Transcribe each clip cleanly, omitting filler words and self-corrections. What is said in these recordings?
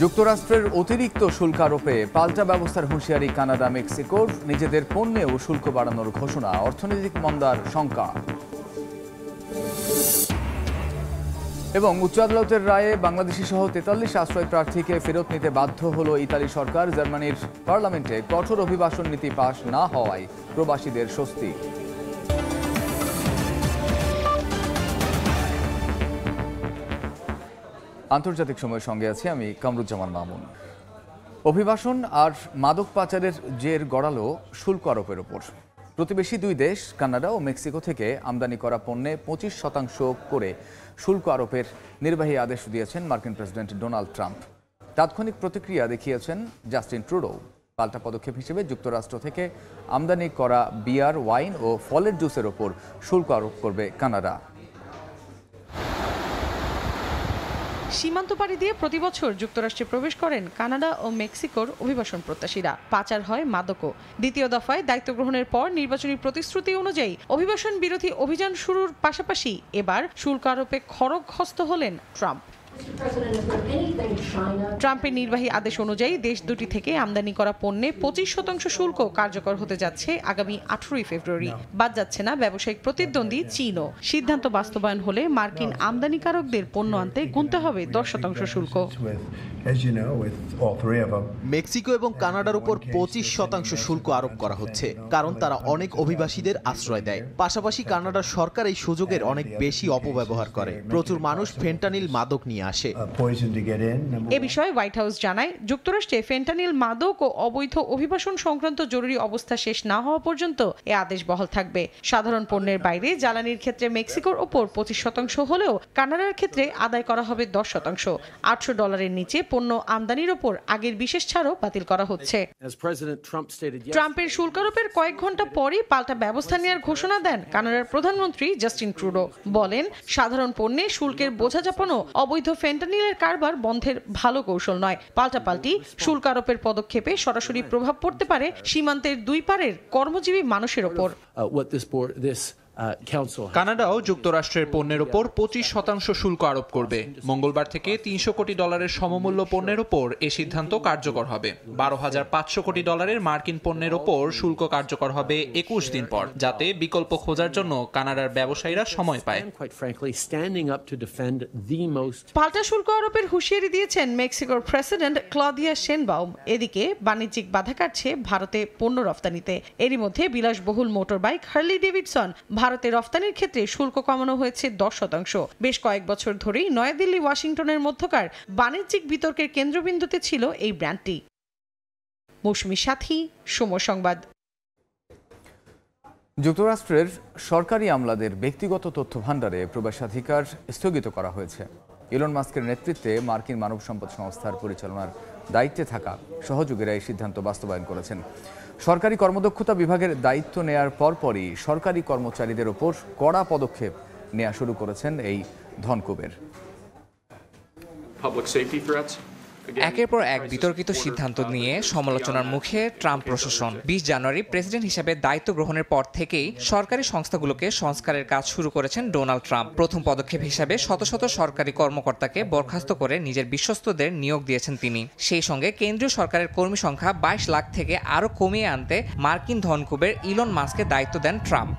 যুক্তরাষ্ট্রের অতিরিক্ত শুল্ক আরোপে পাল্টা ব্যবস্থার হুঁশিয়ারি কানাডা মেক্সিকোর। নিজেদের পণ্যেও শুল্ক বাড়ানোর ঘোষণা, অর্থনৈতিক মন্দার শঙ্কা। এবং উচ্চ আদালতের রায়ে বাংলাদেশি সহ ৪৩ আশ্রয় প্রার্থীকে ফেরত নিতে বাধ্য হল ইতালি সরকার। জার্মানির পার্লামেন্টে কঠোর অভিবাসন নীতি পাশ না হওয়ায় প্রবাসীদের স্বস্তি। আন্তর্জাতিক সময়ের সঙ্গে আছি আমি কামরুজ্জামান মামুন। অভিবাসন আর মাদক পাচারের জের গড়ালো শুল্ক আরোপের ওপর। প্রতিবেশী দুই দেশ কানাডা ও মেক্সিকো থেকে আমদানি করা পণ্যে ২৫% করে শুল্ক আরোপের নির্বাহী আদেশ দিয়েছেন মার্কিন প্রেসিডেন্ট ডোনাল্ড ট্রাম্প। তাৎক্ষণিক প্রতিক্রিয়া দেখিয়েছেন জাস্টিন ট্রুডো। পাল্টা পদক্ষেপ হিসেবে যুক্তরাষ্ট্র থেকে আমদানি করা বিয়ার, ওয়াইন ও ফলের জুসের ওপর শুল্ক আরোপ করবে কানাডা। সীমান্ত পাড়ি দিয়ে প্রতিবছর যুক্তরাষ্ট্রে প্রবেশ করেন কানাডা ও মেক্সিকোর অভিবাসন প্রত্যাশীরা। পাচার হয় মাদকও। দ্বিতীয় দফায় দায়িত্ব গ্রহণের পর নির্বাচনী প্রতিশ্রুতি অনুযায়ী অভিবাসন বিরোধী অভিযান শুরুর পাশাপাশি এবার শুল্ক আরোপে খড়গহস্ত হলেন ট্রাম্প। ট্রাম্পের নির্বাহী আদেশ অনুযায়ী দেশ দুটি থেকে আমদানি করা পণ্যে 25% শুল্ক কার্যকর হতে যাচ্ছে আগামী 18 ফেব্রুয়ারি। বাদ যাচ্ছে না ব্যবসায়িক প্রতিদ্বন্দ্বী চীনও। সিদ্ধান্ত বাস্তবায়ন হলে মার্কিন আমদানিকারকদের পণ্য আনতে গুনতে হবে 10% শুল্ক। মেক্সিকো এবং কানাডার উপর 25% শুল্ক আরোপ করা হচ্ছে, কারণ তারা অনেক অভিবাসীদের আশ্রয় দেয়। পাশাপাশি কানাডার সরকার এই সুযোগের অনেক বেশি অপব্যবহার করে। প্রচুর মানুষ ফেন্টানিল মাদক নিয়ে আসে। এ বিষয়ে হোয়াইট হাউস জানায়, যুক্তরাষ্ট্রে ফেন্টানিল মাদক ও অবৈধ অভিবাসন সংক্রান্ত জরুরি অবস্থা শেষ না হওয়া পর্যন্ত এ আদেশ বহাল থাকবে। সাধারণ পণ্যের বাইরে জ্বালানির ক্ষেত্রে মেক্সিকোর ওপর 25% হলেও কানাডার ক্ষেত্রে আদায় করা হবে 10%। $800 নিচে পণ্য আমদানির ওপর আগের বিশেষ ছাড়ও বাতিল করা হচ্ছে। ট্রাম্পের শুল্ক আরোপের কয়েক ঘন্টা পরই পাল্টা ব্যবস্থা নেওয়ার ঘোষণা দেন কানাডার প্রধানমন্ত্রী জাস্টিন ট্রুডো। বলেন, সাধারণ পণ্যে শুল্কের বোঝা চাপানো অবৈধ ফেন্টানিলের কারবার বন্ধের ভালো কৌশল নয়। পাল্টাপাল্টি শুল্ক আরোপের পদক্ষেপে সরাসরি প্রভাব পড়তে পারে সীমান্তের দুই পারের কর্মজীবী মানুষের ওপর। কানাডাও যুক্তরাষ্ট্রের পণ্যের ওপর 25% শুল্ক আরোপ করবে। মঙ্গলবার থেকে $300 কোটি সমমূল্য পণ্যের ওপর এ সিদ্ধান্ত কার্যকর হবে। $12,500 কোটি মার্কিন পণ্যের ওপর শুল্ক কার্যকর হবে 21 দিন পর, যাতে বিকল্প খোঁজার জন্য কানাডার ব্যবসায়ীরা সময় পায়। পাল্টা শুল্ক আরোপের হুঁশিয়ারি দিয়েছেন মেক্সিকোর প্রেসিডেন্ট ক্লদিয়া শেনবাউম। এদিকে বাণিজ্যিক বাধা কাটছে ভারতে পণ্য রফতানিতে। এরই মধ্যে বিলাসবহুল মোটর বাইক হার্লি ডেভিডসন ভারতে রফতানির ক্ষেত্রে শুল্ক কমানো হয়েছে 10%। বেশ কয়েক বছর ধরেই নয়াদিল্লি ওয়াশিংটনের মধ্যকার বাণিজ্যিক বিতর্কের কেন্দ্রবিন্দুতে ছিল এই ব্র্যান্ডটি। মৌসুমী সাথী, সময় সংবাদ। যুক্তরাষ্ট্রের সরকারি আমলাদের ব্যক্তিগত তথ্য ভাণ্ডারে প্রবেশাধিকার স্থগিত করা হয়েছে। ইলন মাস্কের নেতৃত্বে মার্কিন মানব সম্পদ সংস্থার পরিচালনার দায়িত্বে থাকা সহযোগীরা এই সিদ্ধান্ত বাস্তবায়ন করেছেন। সরকারি কর্মদক্ষতা বিভাগের দায়িত্ব নেয়ার পরপরই সরকারি কর্মচারীদের ওপর কড়া পদক্ষেপ নেওয়া শুরু করেছেন এই ধনকুবের। একের পর এক বিতর্কিত সিদ্ধান্ত নিয়ে সমালোচনার মুখে ট্রাম্প প্রশাসন। 20 জানুয়ারি প্রেসিডেন্ট হিসেবে দায়িত্ব গ্রহণের পর থেকেই সরকারি সংস্থাগুলোকে সংস্কারের কাজ শুরু করেছেন ডোনাল্ড ট্রাম্প। প্রথম পদক্ষেপ হিসেবে শত শত সরকারি কর্মকর্তাকে বরখাস্ত করে নিজের বিশ্বস্তদের নিয়োগ দিয়েছেন তিনি। সেই সঙ্গে কেন্দ্রীয় সরকারের কর্মী সংখ্যা 22 লাখ থেকে আরও কমিয়ে আনতে মার্কিন ধনকুবের ইলন মাস্ককে দায়িত্ব দেন ট্রাম্প।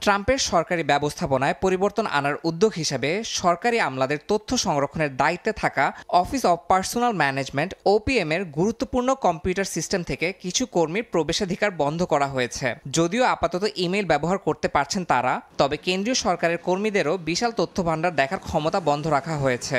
ট্রাম্পের সরকারি ব্যবস্থাপনায় পরিবর্তন আনার উদ্যোগ হিসেবে সরকারি আমলাদের তথ্য সংরক্ষণের দায়িত্বে থাকা office of personal management OPM এর গুরুত্বপূর্ণ কম্পিউটার সিস্টেম থেকে কিছু কর্মীর প্রবেশাধিকার বন্ধ করা হয়েছে। যদিও আপাতত ইমেইল ব্যবহার করতে পারছেন তারা, তবে কেন্দ্রীয় সরকারের কর্মীদেরও বিশাল তথ্য ভাণ্ডার দেখার ক্ষমতা বন্ধ রাখা হয়েছে।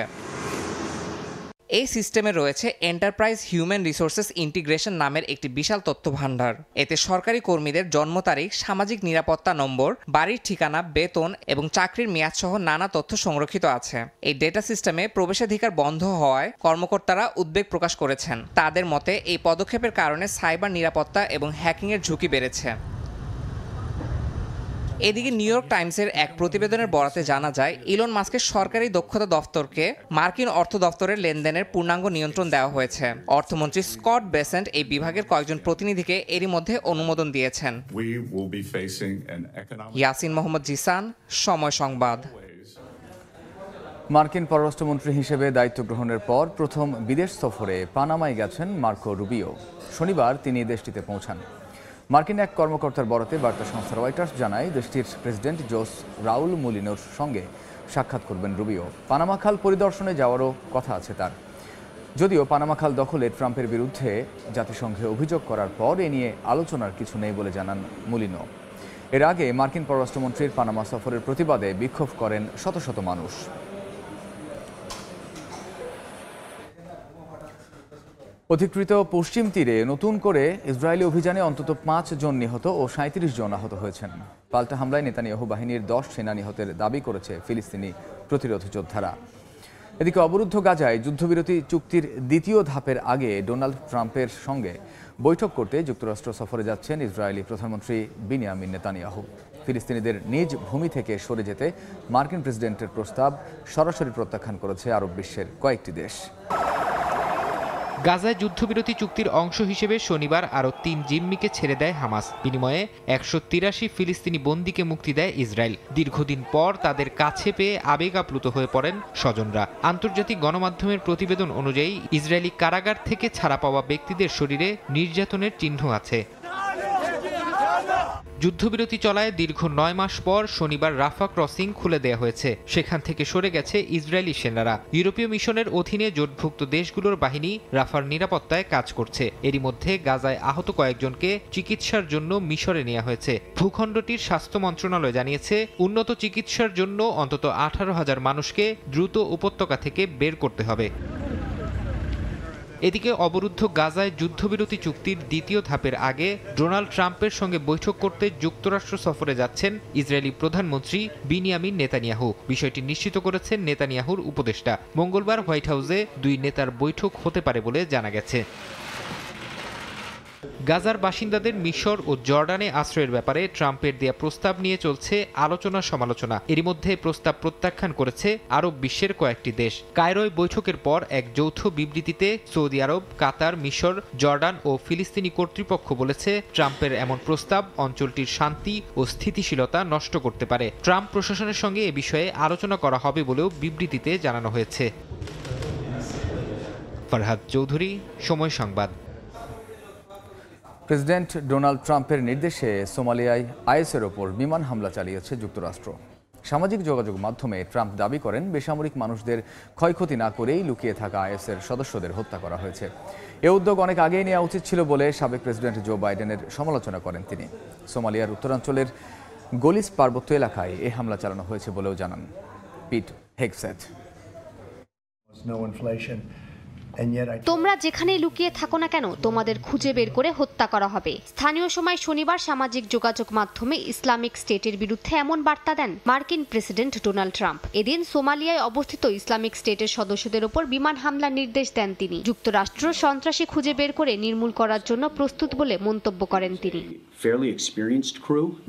এই সিস্টেমে রয়েছে এন্টারপ্রাইজ হিউম্যান রিসোর্সেস ইন্টিগ্রেশন নামের একটি বিশাল তথ্য ভাণ্ডার। এতে সরকারি কর্মীদের জন্ম তারিখ, সামাজিক নিরাপত্তা নম্বর, বাড়ির ঠিকানা, বেতন এবং চাকরির মেয়াদ সহ নানা তথ্য সংরক্ষিত আছে। এই ডেটা সিস্টেমে প্রবেশাধিকার বন্ধ হওয়ায় কর্মকর্তারা উদ্বেগ প্রকাশ করেছেন। তাদের মতে এই পদক্ষেপের কারণে সাইবার নিরাপত্তা এবং হ্যাকিংয়ের ঝুঁকি বেড়েছে। এদিকে নিউ ইয়র্ক টাইমসের এক প্রতিবেদনের বরাতে জানা যায়, ইলন মাস্কের সরকারি দক্ষতা দফতরকে মার্কিন অর্থ দফতরের লেনদেনের পূর্ণাঙ্গ নিয়ন্ত্রণ দেওয়া হয়েছে। অর্থমন্ত্রী স্কট বেসেন্ট এই বিভাগের কয়েকজন প্রতিনিধিকে এরই মধ্যে অনুমোদন দিয়েছেন। ইয়াসিন মোহাম্মদ জিসান, সময় সংবাদ। মার্কিন পররাষ্ট্রমন্ত্রী হিসেবে দায়িত্ব গ্রহণের পর প্রথম বিদেশ সফরে পানামায় গেছেন মার্কো রুবিও। শনিবার তিনি দেশটিতে পৌঁছান। মার্কিন এক কর্মকর্তার বরাতে বার্তা সংস্থা রয়টার্স জানায় দেশটির প্রেসিডেন্ট জোস রাউল মুলিনোর সঙ্গে সাক্ষাৎ করবেন রুবিও। পানামা খাল পরিদর্শনে যাওয়ারও কথা আছে তার। যদিও পানামা খাল দখলে ট্রাম্পের বিরুদ্ধে জাতিসংঘে অভিযোগ করার পর এ নিয়ে আলোচনার কিছু নেই বলে জানান মুলিনো। এর আগে মার্কিন পররাষ্ট্রমন্ত্রীর পানামা সফরের প্রতিবাদে বিক্ষোভ করেন শত শত মানুষ। অধিকৃত পশ্চিম তীরে নতুন করে ইসরায়েলি অভিযানে অন্তত 5 জন নিহত ও 37 জন আহত হয়েছেন। পাল্টা হামলায় নেতানিয়াহু বাহিনীর 10 সেনা নিহতের দাবি করেছে ফিলিস্তিনি প্রতিরোধ যোদ্ধারা। এদিকে অবরুদ্ধ গাজায় যুদ্ধবিরতি চুক্তির দ্বিতীয় ধাপের আগে ডোনাল্ড ট্রাম্পের সঙ্গে বৈঠক করতে যুক্তরাষ্ট্র সফরে যাচ্ছেন ইসরায়েলি প্রধানমন্ত্রী বিনিয়ামিন নেতানিয়াহু। ফিলিস্তিনিদের নিজ ভূমি থেকে সরে যেতে মার্কিন প্রেসিডেন্টের প্রস্তাব সরাসরি প্রত্যাখ্যান করেছে আরব বিশ্বের কয়েকটি দেশ। গাজায় যুদ্ধবিরতি চুক্তির অংশ হিসেবে শনিবার আরও 3 জিম্মিকে ছেড়ে দেয় হামাস। বিনিময়ে 183 ফিলিস্তিনি বন্দীকে মুক্তি দেয় ইসরায়েল। দীর্ঘদিন পর তাদের কাছে পেয়ে আবেগ আপ্লুত হয়ে পড়েন স্বজনরা। আন্তর্জাতিক গণমাধ্যমের প্রতিবেদন অনুযায়ী ইসরায়েলি কারাগার থেকে ছাড়া পাওয়া ব্যক্তিদের শরীরে নির্যাতনের চিহ্ন আছে। যুদ্ধবিরতি চলায় দীর্ঘ 9 মাস পর শনিবার রাফা ক্রসিং খুলে দেয়া হয়েছে। সেখান থেকে সরে গেছে ইসরায়েলি সেনারা। ইউরোপীয় মিশনের অধীনে জোটভুক্ত দেশগুলোর বাহিনী রাফার নিরাপত্তায় কাজ করছে। এরই মধ্যে গাজায় আহত কয়েকজনকে চিকিৎসার জন্য মিশরে নেওয়া হয়েছে। ভূখণ্ডটির স্বাস্থ্য মন্ত্রণালয় জানিয়েছে উন্নত চিকিৎসার জন্য অন্তত 18,000 মানুষকে দ্রুত উপত্যকা থেকে বের করতে হবে। এদিকে অবরুদ্ধ গাজায় যুদ্ধবিরতি চুক্তির দ্বিতীয় ধাপের আগে ডোনাল্ড ট্রাম্পের সঙ্গে বৈঠক করতে যুক্তরাষ্ট্র সফরে যাচ্ছেন ইসরায়েলি প্রধানমন্ত্রী বিনিয়ামিন নেতানিয়াহু। বিষয়টি নিশ্চিত করেছেন নেতানিয়াহুর উপদেষ্টা। মঙ্গলবার হোয়াইট হাউসে দুই নেতার বৈঠক হতে পারে বলে জানা গেছে। গাজার বাসিন্দাদের মিশর ও জর্ডানে আশ্রয়ের ব্যাপারে ট্রাম্পের দেয়া প্রস্তাব নিয়ে চলছে আলোচনা সমালোচনা। এরই মধ্যে প্রস্তাব প্রত্যাখ্যান করেছে আরব বিশ্বের কয়েকটি দেশ। কায়রোয় বৈঠকের পর এক যৌথ বিবৃতিতে সৌদি আরব, কাতার, মিশর, জর্ডান ও ফিলিস্তিনি কর্তৃপক্ষ বলেছে ট্রাম্পের এমন প্রস্তাব অঞ্চলটির শান্তি ও স্থিতিশীলতা নষ্ট করতে পারে। ট্রাম্প প্রশাসনের সঙ্গে এ বিষয়ে আলোচনা করা হবে বলেও বিবৃতিতে জানানো হয়েছে। ফরহাদ চৌধুরী, সময় সংবাদ। প্রেসিডেন্ট ডোনাল্ড ট্রাম্পের নির্দেশে সোমালিয়ায় আইএসের ওপর বিমান হামলা চালিয়েছে যুক্তরাষ্ট্র। সামাজিক যোগাযোগ মাধ্যমে ট্রাম্প দাবি করেন বেসামরিক মানুষদের ক্ষয়ক্ষতি না করেই লুকিয়ে থাকা আইএসের সদস্যদের হত্যা করা হয়েছে। এ উদ্যোগ অনেক আগেই নেওয়া উচিত ছিল বলে সাবেক প্রেসিডেন্ট জো বাইডেনের সমালোচনা করেন তিনি। সোমালিয়ার উত্তরাঞ্চলের গলিস পার্বত্য এলাকায় এ হামলা চালানো হয়েছে বলেও জানান পিট হেগসেথ। তোমরা যেখানেই লুকিয়ে থাকো না কেন তোমাদের খুঁজে বের করে হত্যা করা হবে। স্থানীয় সময় শনিবার সামাজিক যোগাযোগ মাধ্যমে ইসলামিক স্টেটের বিরুদ্ধে এমন বার্তা দেন মার্কিন প্রেসিডেন্ট ডোনাল্ড ট্রাম্প। এদিন সোমালিয়ায় অবস্থিত ইসলামিক স্টেটের সদস্যদের ওপর বিমান হামলার নির্দেশ দেন তিনি। যুক্তরাষ্ট্র সন্ত্রাসী খুঁজে বের করে নির্মূল করার জন্য প্রস্তুত বলে মন্তব্য করেন তিনি।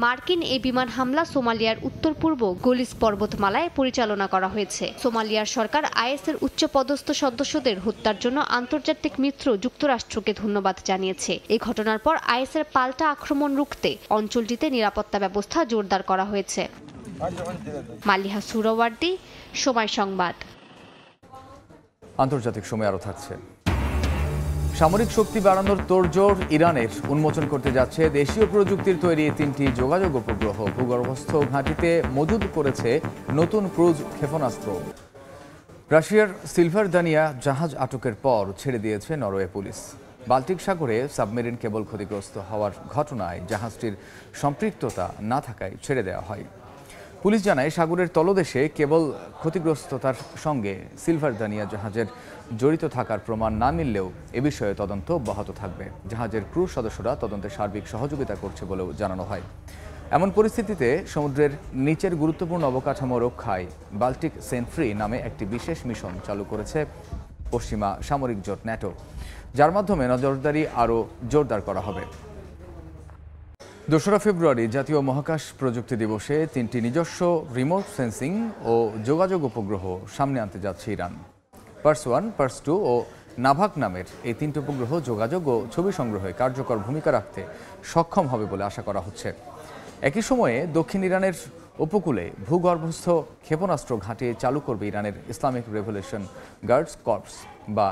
মার্কিন এই বিমান হামলা সোমালিয়ার উত্তর পূর্ব গলিস পর্বতমালায় পরিচালনা করা হয়েছে। সোমালিয়ার সরকার আইএসের উচ্চপদস্থ সদস্যদের হত্যার জন্য আন্তর্জাতিক মিত্র যুক্তরাষ্ট্রকে ধন্যবাদ জানিয়েছে। এই ঘটনার পর আইএসের পাল্টা আক্রমণ রুখতে অঞ্চলটিতে নিরাপত্তা ব্যবস্থা জোরদার করা হয়েছে। মালিহা সুরাওয়ার্দী, সময় সংবাদ। আন্তর্জাতিক সময় আরও থাকছে। সামরিক শক্তি বাড়ানোর তোড়জোড় ইরানের। উন্মোচন করতে যাচ্ছে দেশীয় প্রযুক্তির তৈরি 3টি যোগাযোগ উপগ্রহ। ভূগর্ভস্থ ঘাঁটিতে মজুদ করেছে নতুন ক্রুজ ক্ষেপণাস্ত্র। রাশিয়ার সিলভার দানিয়া জাহাজ আটকের পর ছেড়ে দিয়েছে নরওয়ে পুলিশ। বাল্টিক সাগরে সাবমেরিন কেবল ক্ষতিগ্রস্ত হওয়ার ঘটনায় জাহাজটির সম্পৃক্ততা না থাকায় ছেড়ে দেওয়া হয়। পুলিশ জানায় সাগরের তলদেশে কেবল ক্ষতিগ্রস্ততার সঙ্গে সিলভার দানিয়া জাহাজের জড়িত থাকার প্রমাণ না মিললেও এ বিষয়ে তদন্ত অব্যাহত থাকবে। জাহাজের ক্রু সদস্যরা তদন্তে সার্বিক সহযোগিতা করছে বলেও জানানো হয়। এমন পরিস্থিতিতে সমুদ্রের নিচের গুরুত্বপূর্ণ অবকাঠামো রক্ষায় বাল্টিক সেন্ট্রি নামে একটি বিশেষ মিশন চালু করেছে পশ্চিমা সামরিক জোট ন্যাটো, যার মাধ্যমে নজরদারি আরও জোরদার করা হবে। 2 ফেব্রুয়ারি জাতীয় মহাকাশ প্রযুক্তি দিবসে 3টি নিজস্ব রিমোট সেন্সিং ও যোগাযোগ উপগ্রহ সামনে আনতে যাচ্ছে ইরান। পার্স-1, পার্স-2 ও নাভাক নামের এই 3টি উপগ্রহ যোগাযোগ ও ছবি সংগ্রহে কার্যকর ভূমিকা রাখতে সক্ষম হবে বলে আশা করা হচ্ছে। একই সময়ে দক্ষিণ ইরানের উপকূলে ভূগর্ভস্থ ক্ষেপণাস্ত্র ঘাঁটি চালু করবে ইরানের ইসলামিক রেভলিউশন গার্ডস কর্পস বা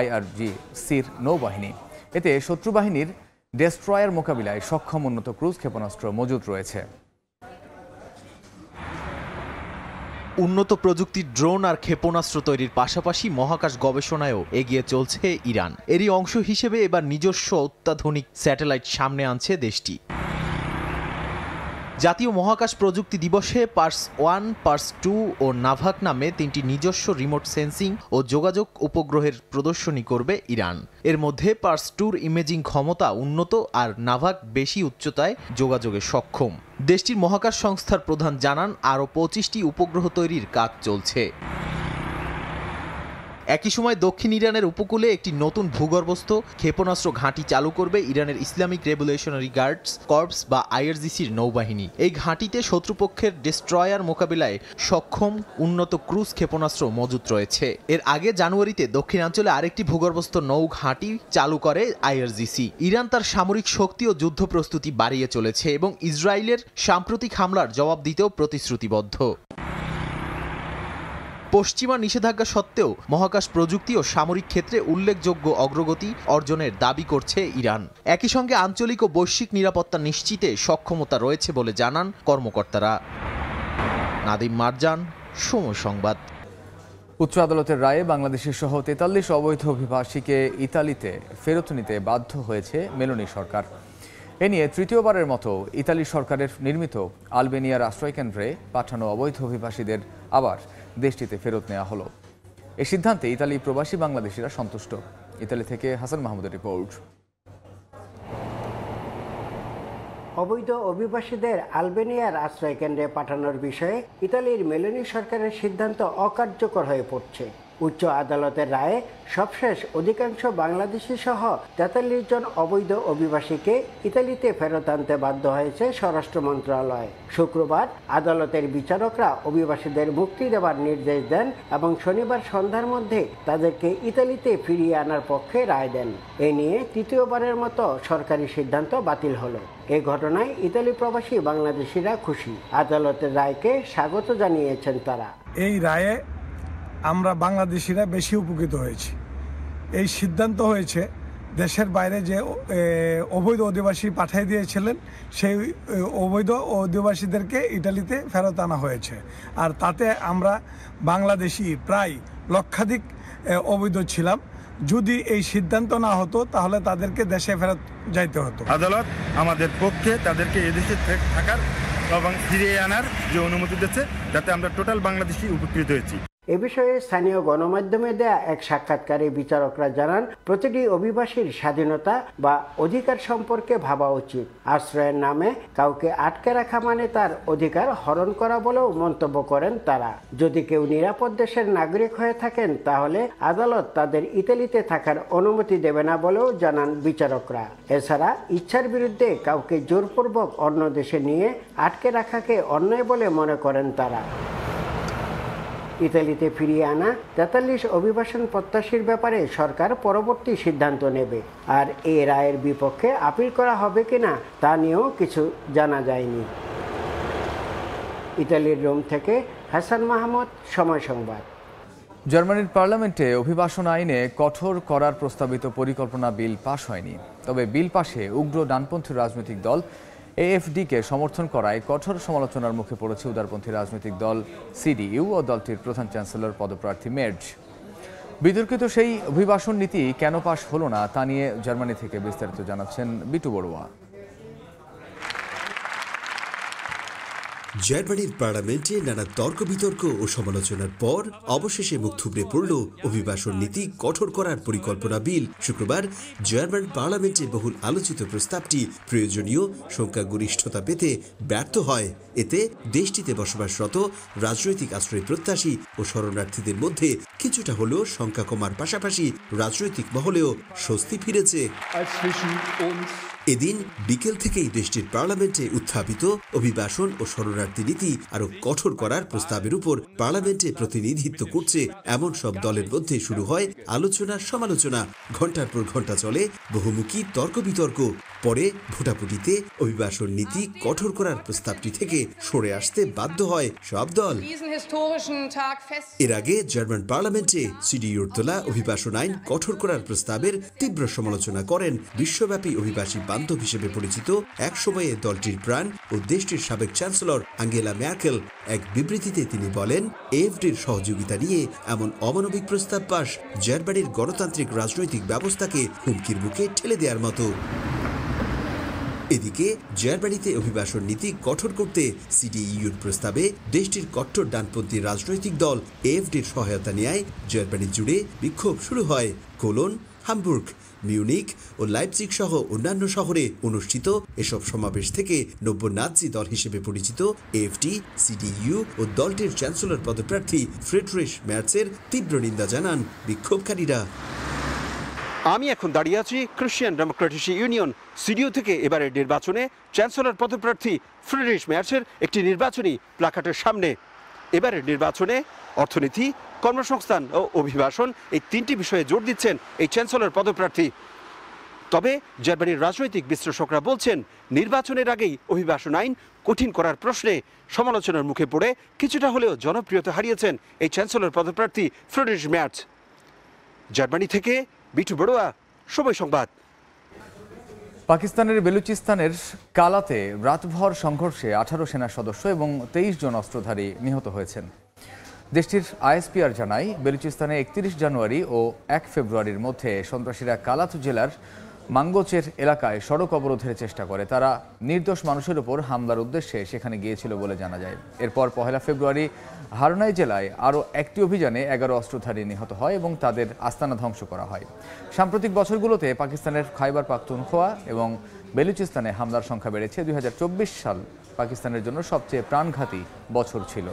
IRGCর নৌবাহিনী। এতে শত্রু বাহিনীর ডেস্ট্রয়ার মোকাবিলায় সক্ষম উন্নত ক্রুজ ক্ষেপণাস্ত্র মজুদ রয়েছে। উন্নত প্রযুক্তির ড্রোন আর ক্ষেপণাস্ত্র তৈরির পাশাপাশি মহাকাশ গবেষণায়ও এগিয়ে চলছে ইরান। এরই অংশ হিসেবে এবার নিজস্ব অত্যাধুনিক স্যাটেলাইট সামনে আনছে দেশটি। জাতীয় মহাকাশ প্রযুক্তি দিবসে পার্স-1, পার্স-2 ও নাভাক নামে 3টি নিজস্ব রিমোট সেন্সিং ও যোগাযোগ উপগ্রহের প্রদর্শনী করবে ইরান। এর মধ্যে পার্স-2র ইমেজিং ক্ষমতা উন্নত আর নাভাক বেশি উচ্চতায় যোগাযোগে সক্ষম। দেশটির মহাকাশ সংস্থার প্রধান জানান, আরও 25টি উপগ্রহ তৈরির কাজ চলছে। একই সময় দক্ষিণ ইরানের উপকূলে একটি নতুন ভূগর্ভস্থ ক্ষেপণাস্ত্র ঘাঁটি চালু করবে ইরানের ইসলামিক রেভলিউশনারি গার্ডস কর্পস বা IRGCর নৌবাহিনী। এই ঘাঁটিতে শত্রুপক্ষের ডেস্ট্রয়ার মোকাবিলায় সক্ষম উন্নত ক্রুজ ক্ষেপণাস্ত্র মজুত রয়েছে। এর আগে জানুয়ারিতে দক্ষিণাঞ্চলে আরেকটি ভূগর্ভস্থ নৌ ঘাঁটি চালু করে IRGC। ইরান তার সামরিক শক্তি ও যুদ্ধ প্রস্তুতি বাড়িয়ে চলেছে এবং ইসরায়েলের সাম্প্রতিক হামলার জবাব দিতেও প্রতিশ্রুতিবদ্ধ। পশ্চিমা নিষেধাজ্ঞা সত্ত্বেও মহাকাশ প্রযুক্তি ও সামরিক ক্ষেত্রে উল্লেখযোগ্য অগ্রগতি অর্জনের দাবি করছে ইরান। একই সঙ্গে আঞ্চলিক ও বৈশ্বিক নিরাপত্তা নিশ্চিতে সক্ষমতা রয়েছে বলে জানান কর্মকর্তারা। নাদিম মারজান, সময় সংবাদ। উচ্চ আদালতের রায়ে বাংলাদেশের সহ 43 অবৈধ অভিবাসীকে ইতালিতে ফেরত নিতে বাধ্য হয়েছে মেলোনি সরকার। এ নিয়ে তৃতীয়বারের মতো ইতালি সরকারের নির্মিত আলবেনিয়ার আশ্রয়কেন্দ্রে পাঠানো অবৈধ অভিবাসীদের আবার দেশটিতে ফেরত নেওয়া হলো। এই সিদ্ধান্তে ইতালি প্রবাসী বাংলাদেশিরা সন্তুষ্ট। ইতালি থেকে হাসান মাহমুদের রিপোর্ট। অবৈধ অভিবাসীদের আলবেনিয়ার আশ্রয়কেন্দ্রে পাঠানোর বিষয়ে ইতালির মেলোনি সরকারের সিদ্ধান্ত অকার্যকর হয়ে পড়ছে। উচ্চ আদালতের রায়ে সবশেষ অধিকাংশ বাংলাদেশি সহ 43 জন অবৈধ অভিবাসীকে ইতালিতে ফেরত আনতে বাধ্য হয়েছে স্বরাষ্ট্র মন্ত্রণালয়। শুক্রবার আদালতের বিচারকরা অভিবাসীদের মুক্তি দেওয়ার নির্দেশ দেন এবং শনিবার সন্ধ্যার মধ্যে তাদেরকে ইতালিতে ফিরিয়ে আনার পক্ষে রায় দেন। এ নিয়ে তৃতীয়বারের মতো সরকারি সিদ্ধান্ত বাতিল হলো। এ ঘটনায় ইতালি প্রবাসী বাংলাদেশিরা খুশি। আদালতের রায়কে স্বাগত জানিয়েছেন তারা। এই রায়ে আমরা বাংলাদেশিরা বেশি উপকৃত হয়েছি। এই সিদ্ধান্ত হয়েছে দেশের বাইরে যে অবৈধ অধিবাসী পাঠিয়ে দিয়েছিলেন সেই অবৈধ অধিবাসীদেরকে ইটালিতে ফেরত আনা হয়েছে। আর তাতে আমরা বাংলাদেশি প্রায় লক্ষাধিক অবৈধ ছিলাম। যদি এই সিদ্ধান্ত না হতো তাহলে তাদেরকে দেশে ফেরত যাইতে হতো। আদালত আমাদের পক্ষে তাদেরকে এদেশে থাকার এবং ফিরিয়ে আনার যে অনুমতি দিচ্ছে, যাতে আমরা টোটাল বাংলাদেশি উপকৃত হয়েছি। এ বিষয়ে স্থানীয় গণমাধ্যমে দেয়া এক সাক্ষাৎকারে বিচারকরা জানান, প্রতিটি অভিবাসীর স্বাধীনতা বা অধিকার সম্পর্কে ভাবা উচিত। আশ্রয়ের নামে কাউকে আটকে রাখা মানে তার অধিকার হরণ করা বলেও মন্তব্য করেন তারা। যদি কেউ নিরাপদ দেশের নাগরিক হয়ে থাকেন তাহলে আদালত তাদের ইতালিতে থাকার অনুমতি দেবে না বলেও জানান বিচারকরা। এছাড়া ইচ্ছার বিরুদ্ধে কাউকে জোরপূর্বক অন্য দেশে নিয়ে আটকে রাখাকে অন্যায় বলে মনে করেন তারা। ইতালিতে ফিরিয়ে আনা 43 অভিবাসন প্রত্যাশীর ব্যাপারে সরকার পরবর্তী সিদ্ধান্ত নেবে। আর এই রায়ের বিপক্ষে আপিল করা হবে কিনা তা নিয়েও কিছু জানা যায়নি। ইতালির রোম থেকে হাসান মাহমুদ, সময় সংবাদ। জার্মানির পার্লামেন্টে অভিবাসন আইনে কঠোর করার প্রস্তাবিত পরিকল্পনা বিল পাশ হয়নি। তবে বিল পাশে উগ্র ডানপন্থী রাজনৈতিক দল AFD-কে সমর্থন করায় কঠোর সমালোচনার মুখে পড়েছে উদারপন্থী রাজনৈতিক দল CDU ও দলটির প্রধান চ্যান্সেলর পদপ্রার্থী মের্জ। বিতর্কিত সেই অভিবাসন নীতি কেন পাশ হলো না তা নিয়ে জার্মানি থেকে বিস্তারিত জানাচ্ছেন বিটু বড়ুয়া। জার্মানির পার্লামেন্টে নানা তর্ক বিতর্ক ও সমালোচনার পর অবশেষে মুখ থুবড়ে পড়ল অভিবাসন নীতি কঠোর করার পরিকল্পনা বিল। শুক্রবার জার্মান পার্লামেন্টে বহুল আলোচিত প্রস্তাবটি প্রয়োজনীয় সংখ্যাগরিষ্ঠতা পেতে ব্যর্থ হয়। এতে দেশটিতে বসবাসরত রাজনৈতিক আশ্রয় প্রত্যাশী ও শরণার্থীদের মধ্যে কিছুটা হলেও সংখ্যা কমার পাশাপাশি রাজনৈতিক মহলেও স্বস্তি ফিরেছে। এদিন বিকেল থেকেই দেশটির পার্লামেন্টে উত্থাপিত অভিবাসন ও শরণার্থী নীতি আরো কঠোর করার প্রস্তাবের উপর পার্লামেন্টে প্রতিনিধিত্ব করছে এমন সব দলের মধ্যে শুরু হয় আলোচনা সমালোচনা। ঘণ্টার পর ঘণ্টা চলে বহুমুখী তর্ক বিতর্ক। পরে ভোটাভুটিতে অভিবাসন নীতি কঠোর করার প্রস্তাবটি থেকে সরে আসতে বাধ্য হয় সব দল। এর আগে জার্মান পার্লামেন্টে সিডিইউর তোলা অভিবাসন আইন কঠোর করার প্রস্তাবের তীব্র সমালোচনা করেন বিশ্বব্যাপী অভিবাসী বান্ধব হিসেবে পরিচিত একসময়ে দলটির প্রাণ ও দেশটির সাবেক চ্যান্সেলর আঙ্গেলা ম্যার্কেল। এক বিবৃতিতে তিনি বলেন, এএফডির সহযোগিতা নিয়ে এমন অমানবিক প্রস্তাব পাস জার্মানির গণতান্ত্রিক রাজনৈতিক ব্যবস্থাকে হুমকির মুখে ঠেলে দেওয়ার মতো। এদিকে জার্মানিতে অভিবাসন নীতি কঠোর করতে সিডিইউর প্রস্তাবে দেশটির কট্টর ডানপন্থী রাজনৈতিক দল এএফডির সহায়তা নেয় জার্মানি জুড়ে বিক্ষোভ শুরু হয়। কোলন, হামবুর্গ, মিউনিক ও লাইপজিগ সহ অন্যান্য শহরে অনুষ্ঠিত এসব সমাবেশ থেকে নব্য নাৎসি দল হিসেবে পরিচিত এএফডি, সিডিইউ ও দলটির চ্যান্সেলর পদপ্রার্থী ফ্রিডরিশ ম্যার্জের তীব্র নিন্দা জানান বিক্ষোভকারীরা। আমি এখন দাঁড়িয়ে আছি ক্রিশ্চিয়ান ডেমোক্রেটিক ইউনিয়ন সিডিইউ থেকে এবারের নির্বাচনে চ্যান্সেলর পদপ্রার্থী ফ্রিডরিশ ম্যার্জের একটি নির্বাচনী প্ল্যাকার্ডের সামনে। এবারের নির্বাচনে অর্থনীতি, কর্মসংস্থান ও অভিবাসন এই তিনটি বিষয়ে জোর দিচ্ছেন এই চ্যান্সেলর পদপ্রার্থী। তবে জার্মানির রাজনৈতিক বিশ্লেষকরা বলছেন, নির্বাচনের আগেই অভিবাসন আইন কঠিন করার প্রশ্নে সমালোচনার মুখে পড়ে কিছুটা হলেও জনপ্রিয়তা হারিয়েছেন এই চ্যান্সেলর পদপ্রার্থী ফ্রিডরিশ ম্যার্জ। জার্মানি থেকে বিটু বড়ুয়া, সময় সংবাদ। পাকিস্তানের বেলুচিস্তানের কালাতে রাতভর সংঘর্ষে 18 সেনা সদস্য এবং 23 জন অস্ত্রধারী নিহত হয়েছেন। দেশটির আইএসপিআর জানায়, বেলুচিস্তানে 31 জানুয়ারি ও 1 ফেব্রুয়ারির মধ্যে সন্ত্রাসীরা কালাত জেলার মাঙ্গোচের এলাকায় সড়ক অবরোধের চেষ্টা করে। তারা নির্দোষ মানুষের উপর হামলার উদ্দেশ্যে সেখানে গিয়েছিল বলে জানা যায়। এরপর 1 ফেব্রুয়ারি হারনাই জেলায় আরও একটি অভিযানে 11 অস্ত্রধারী নিহত হয় এবং তাদের আস্তানা ধ্বংস করা হয়। সাম্প্রতিক বছরগুলোতে পাকিস্তানের খাইবার পাখতুনখোয়া এবং বেলুচিস্তানে হামলার সংখ্যা বেড়েছে। 2024 সাল পাকিস্তানের জন্য সবচেয়ে প্রাণঘাতী বছর ছিল।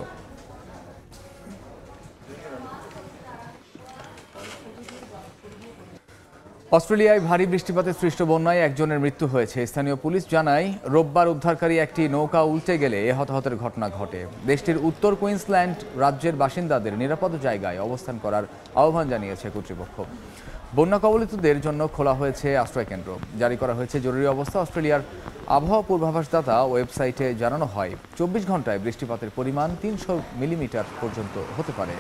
অস্ট্রেলিয়ায় ভারী বৃষ্টিপাতে সৃষ্ট বন্যায় একজনের মৃত্যু হয়েছে। স্থানীয় পুলিশ জানায়, রোববার উদ্ধারকারী একটি নৌকা উল্টে গেলে এ হতাহতের ঘটনা ঘটে। দেশটির উত্তর কুইন্সল্যান্ড রাজ্যের বাসিন্দাদের নিরাপদ জায়গায় অবস্থান করার আহ্বান জানিয়েছে কর্তৃপক্ষ। বন্যা কবলিতদের জন্য খোলা হয়েছে আশ্রয়কেন্দ্র, জারি করা হয়েছে জরুরি অবস্থা। অস্ট্রেলিয়ার আবহাওয়া পূর্বাভাসদাতা ওয়েবসাইটে জানানো হয়, 24 ঘন্টায় বৃষ্টিপাতের পরিমাণ 300 মিলিমিটার পর্যন্ত হতে পারে।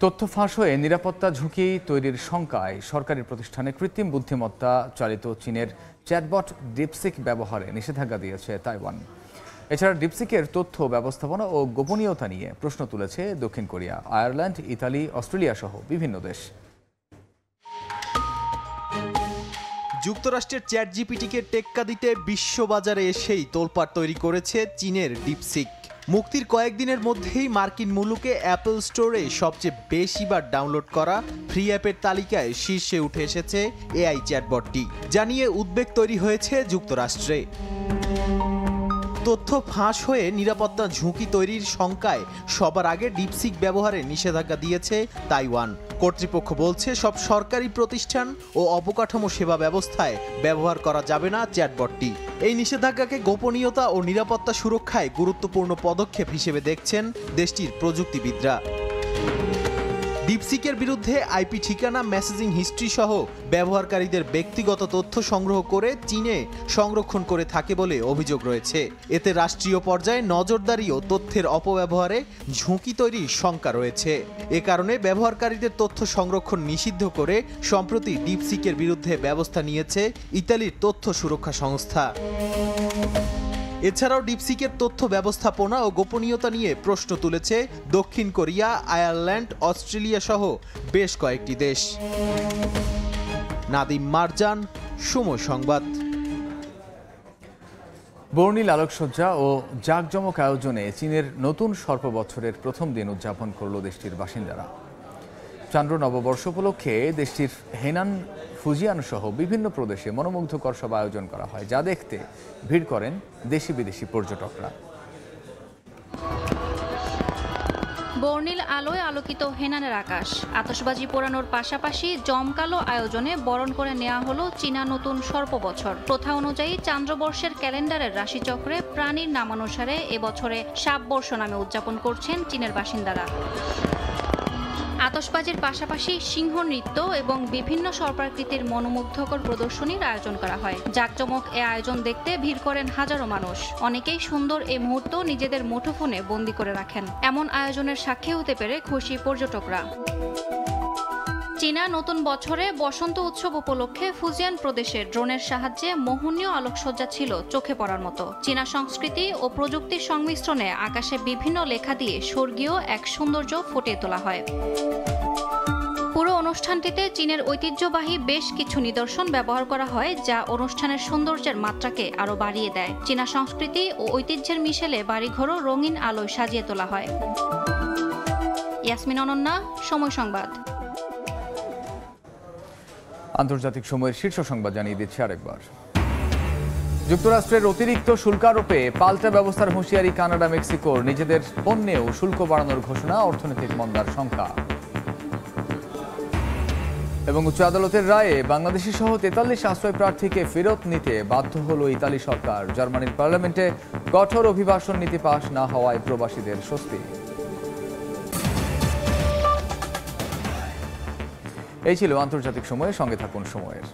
তথ্য ফাঁস হয়ে নিরাপত্তা ঝুঁকি তৈরির শঙ্কায় সরকারি প্রতিষ্ঠানে কৃত্রিম বুদ্ধিমত্তা চালিত চীনের চ্যাটবট ডিপসিক ব্যবহারে নিষেধাজ্ঞা দিয়েছে তাইওয়ান। এছাড়া ডিপসিকের তথ্য ব্যবস্থাপনা ও গোপনীয়তা নিয়ে প্রশ্ন তুলেছে দক্ষিণ কোরিয়া, আয়ারল্যান্ড, ইতালি, অস্ট্রেলিয়া সহ বিভিন্ন দেশ। যুক্তরাষ্ট্রের চ্যাট জিপিটিকে টেক্কা দিতে বিশ্ববাজারে এসেই তোলপাড় তৈরি করেছে চীনের ডিপসিক। মুক্তির কয়েকদিনের মধ্যেই মার্কিন মুলুকে অ্যাপল স্টোরে সবচেয়ে বেশিবার ডাউনলোড করা ফ্রি অ্যাপের তালিকায় শীর্ষে উঠে এসেছে এআই চ্যাটবটটি, যা নিয়ে উদ্বেগ তৈরি হয়েছে যুক্তরাষ্ট্রে। তথ্য ফাঁস হয়ে নিরাপত্তা ঝুঁকি তৈরির শঙ্কায় সবার আগে ডিপসিক ব্যবহারে নিষেধাজ্ঞা দিয়েছে তাইওয়ান। কর্তৃপক্ষ বলছে, সব সরকারি প্রতিষ্ঠান ও অবকাঠামো সেবা ব্যবস্থায় ব্যবহার করা যাবে না চ্যাটবটটি। এই নিষেধাজ্ঞাকে গোপনীয়তা ও নিরাপত্তা সুরক্ষায় গুরুত্বপূর্ণ পদক্ষেপ হিসেবে দেখছেন দেশটির প্রযুক্তিবিদরা। ডিপসিকের বিরুদ্ধে আইপি ঠিকানা, মেসেজিং হিস্ট্রি সহ ব্যবহারকারীদের ব্যক্তিগত তথ্য সংগ্রহ করে চীনে সংরক্ষণ করে থাকে বলে অভিযোগ রয়েছে। এতে রাষ্ট্রীয় পর্যায়ে নজরদারি ও তথ্যের অপব্যবহারে ঝুঁকি তৈরির শঙ্কা রয়েছে। এ কারণে ব্যবহারকারীদের তথ্য সংরক্ষণ নিষিদ্ধ করে সম্প্রতি ডিপসিকের বিরুদ্ধে ব্যবস্থা নিয়েছে ইতালির তথ্য সুরক্ষা সংস্থা। এছাড়াও ডিপসিকের তথ্য ব্যবস্থাপনা ও গোপনীয়তা নিয়ে প্রশ্ন তুলেছে দক্ষিণ কোরিয়া, আয়ারল্যান্ড, অস্ট্রেলিয়া সহ বেশ কয়েকটি দেশ। নাদিম মারজান, সময় সংবাদ। বর্ণিল আলোকসজ্জা ও জাঁকজমক আয়োজনে চীনের নতুন সর্প বছরের প্রথম দিন উদযাপন করল দেশটির বাসিন্দারা। চান্দ্র নববর্ষ উপলক্ষে দেশটির হেনান, ফুজিয়ান সহ বিভিন্ন প্রদেশে মনোমুগ্ধকর সব আয়োজন করা হয়, যা দেখতে ভিড় করেন দেশি বিদেশি পর্যটকরা। বর্ণিল আলোয় আলোকিত হেনানের আকাশ, আতশবাজি পোড়ানোর পাশাপাশি জমকালো আয়োজনে বরণ করে নেওয়া হলো চীনা নতুন সর্প বছর। প্রথা অনুযায়ী চান্দ্রবর্ষের ক্যালেন্ডারের রাশিচক্রে প্রাণীর নামানুসারে এবছরে সাপবর্ষ নামে উদযাপন করছেন চীনের বাসিন্দারা। আতশবাজির পাশাপাশি সিংহ নৃত্য এবং বিভিন্ন সর্পাকৃতির মনোমুগ্ধকর প্রদর্শনীর আয়োজন করা হয়। জাঁকজমক এ আয়োজন দেখতে ভিড় করেন হাজারো মানুষ। অনেকেই সুন্দর এই মুহূর্ত নিজেদের মুঠোফোনে বন্দী করে রাখেন। এমন আয়োজনের সাক্ষী হতে পেরে খুশি পর্যটকরা। চীনা নতুন বছরে বসন্ত উৎসব উপলক্ষে ফুজিয়ান প্রদেশে ড্রোনের সাহায্যে মোহনীয় আলোকসজ্জা ছিল চোখে পড়ার মতো। চীনা সংস্কৃতি ও প্রযুক্তির সংমিশ্রণে আকাশে বিভিন্ন লেখা দিয়ে স্বর্গীয় এক সৌন্দর্য ফুটিয়ে তোলা হয়। পুরো অনুষ্ঠানটিতে চীনের ঐতিহ্যবাহী বেশ কিছু নিদর্শন ব্যবহার করা হয়, যা অনুষ্ঠানের সৌন্দর্যের মাত্রাকে আরো বাড়িয়ে দেয়। চীনা সংস্কৃতি ও ঐতিহ্যের মিশেলে বাড়িঘরও রঙিন আলোয় সাজিয়ে তোলা হয়। ইয়াসমিন অনন্যা, সময় সংবাদ। আন্তর্জাতিক সময়ের শীর্ষ সংবাদ জানিয়ে দিচ্ছে আরেকবার। যুক্তরাষ্ট্রের অতিরিক্ত শুল্ক আরোপে পাল্টা ব্যবস্থার হুঁশিয়ারি কানাডা, মেক্সিকোর। নিজেদের পণ্যেও শুল্ক বাড়ানোর ঘোষণা, অর্থনৈতিক মন্দার শঙ্কা। এবং উচ্চ আদালতের রায়ে বাংলাদেশি সহ 43 আশ্রয় প্রার্থীকে ফেরত নিতে বাধ্য হল ইতালি সরকার। জার্মানির পার্লামেন্টে কঠোর অভিবাসন নীতি পাশ না হওয়ায় প্রবাসীদের স্বস্তি। এই ছিল আন্তর্জাতিক সময়ের সঙ্গে থাকুন সময়ের।